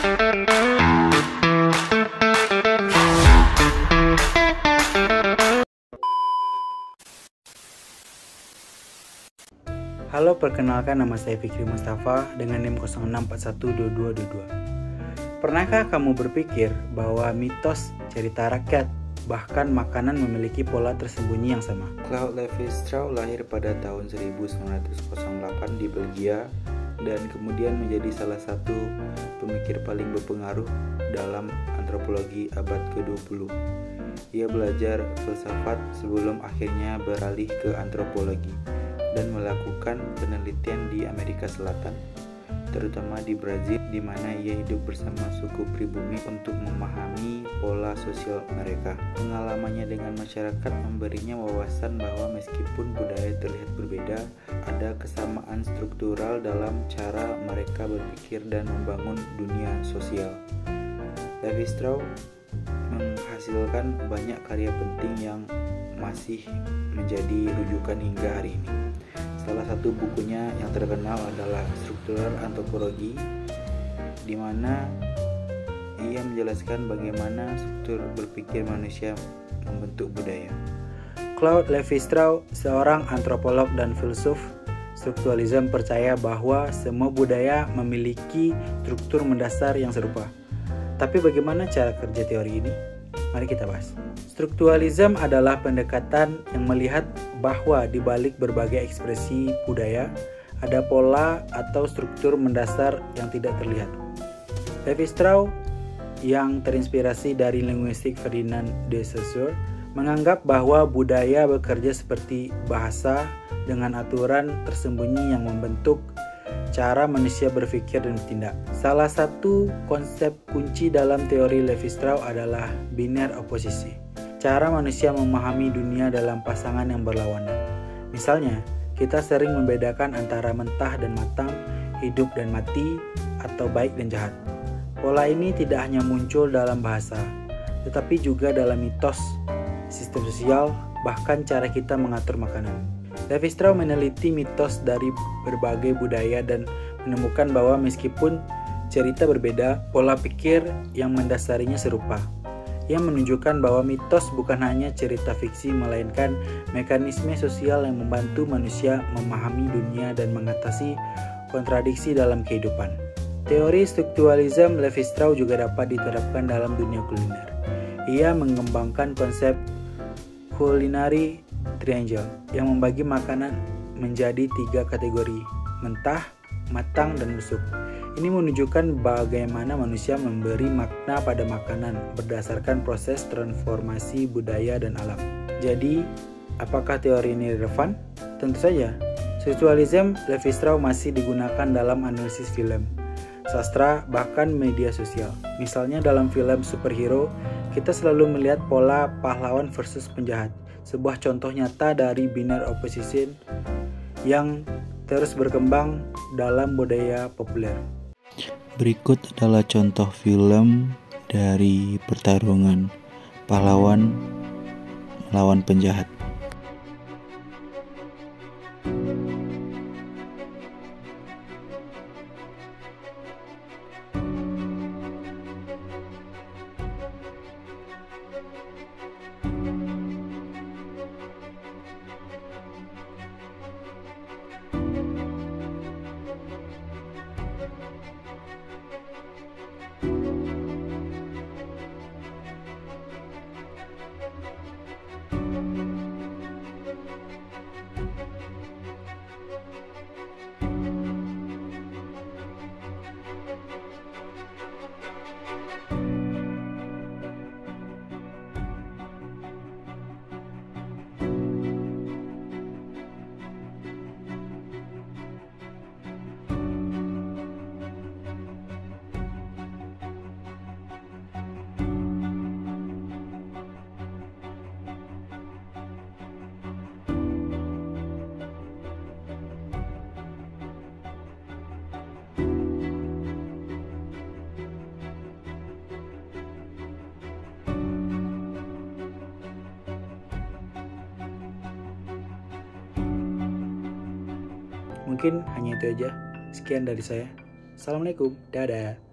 Halo, perkenalkan nama saya Fikri Mustafa dengan NIM 06412222. Pernahkah kamu berpikir bahwa mitos, cerita rakyat, bahkan makanan memiliki pola tersembunyi yang sama? Claude Lévi-Strauss lahir pada tahun 1908 di Belgia dan kemudian menjadi salah satu pemikir paling berpengaruh dalam antropologi abad ke-20. Ia belajar filsafat sebelum akhirnya beralih ke antropologi dan melakukan penelitian di Amerika Selatan, terutama di Brazil, di mana ia hidup bersama suku pribumi untuk memahami pola sosial mereka. Pengalamannya dengan masyarakat memberinya wawasan bahwa meskipun budaya terlihat berbeda, ada kesamaan struktural dalam cara mereka berpikir dan membangun dunia sosial. Lévi-Strauss menghasilkan banyak karya penting yang masih menjadi rujukan hingga hari ini. Salah satu bukunya yang terkenal adalah Struktural Antropologi, di mana ia menjelaskan bagaimana struktur berpikir manusia membentuk budaya. Claude Lévi-Strauss, seorang antropolog dan filsuf strukturalisme, percaya bahwa semua budaya memiliki struktur mendasar yang serupa. Tapi bagaimana cara kerja teori ini? Mari kita bahas. Strukturalisme adalah pendekatan yang melihat bahwa di balik berbagai ekspresi budaya ada pola atau struktur mendasar yang tidak terlihat. Lévi-Strauss, yang terinspirasi dari linguistik Ferdinand de Saussure, menganggap bahwa budaya bekerja seperti bahasa dengan aturan tersembunyi yang membentuk cara manusia berpikir dan bertindak. Salah satu konsep kunci dalam teori Lévi-Strauss adalah binary opposisi. Cara manusia memahami dunia dalam pasangan yang berlawanan. Misalnya, kita sering membedakan antara mentah dan matang, hidup dan mati, atau baik dan jahat. Pola ini tidak hanya muncul dalam bahasa, tetapi juga dalam mitos, sistem sosial, bahkan cara kita mengatur makanan. Lévi-Strauss meneliti mitos dari berbagai budaya dan menemukan bahwa meskipun cerita berbeda, pola pikir yang mendasarinya serupa. Ia menunjukkan bahwa mitos bukan hanya cerita fiksi, melainkan mekanisme sosial yang membantu manusia memahami dunia dan mengatasi kontradiksi dalam kehidupan. Teori strukturalisme Lévi-Strauss juga dapat diterapkan dalam dunia kuliner. Ia mengembangkan konsep culinary triangle yang membagi makanan menjadi 3 kategori: mentah, matang, dan busuk. Ini menunjukkan bagaimana manusia memberi makna pada makanan berdasarkan proses transformasi budaya dan alam. Jadi, apakah teori ini relevan? Tentu saja. Strukturalisme Lévi-Strauss masih digunakan dalam analisis film, sastra, bahkan media sosial. Misalnya dalam film superhero, kita selalu melihat pola pahlawan versus penjahat, sebuah contoh nyata dari binary opposition yang terus berkembang dalam budaya populer. Berikut adalah contoh film dari pertarungan pahlawan melawan penjahat. Mungkin hanya itu aja. Sekian dari saya. Assalamualaikum. Dadah.